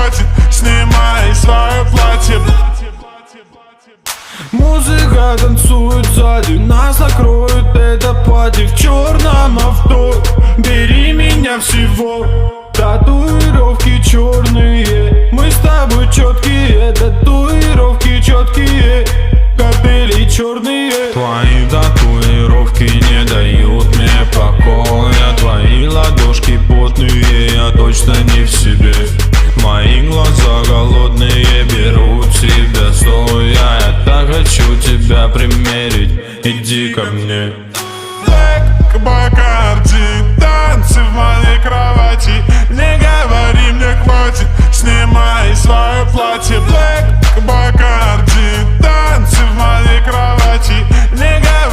хватит, снимай свое платье. Музыка танцует сзади, нас накроет это пати в черном авто. Бери меня всего, татуировки черные. Мы с тобой четкие, татуировки четкие, капели черные. Твои татуировки не дают мне покоя. Твои ладошки потные, я точно не в себе. Мои глаза голодные берут себя стоя. Я так хочу тебя примерить, иди ко мне. Black Bacardi, танцы в моей кровати. Не говори мне хватит, снимай свое платье. Black Bacardi, танцы в моей кровати.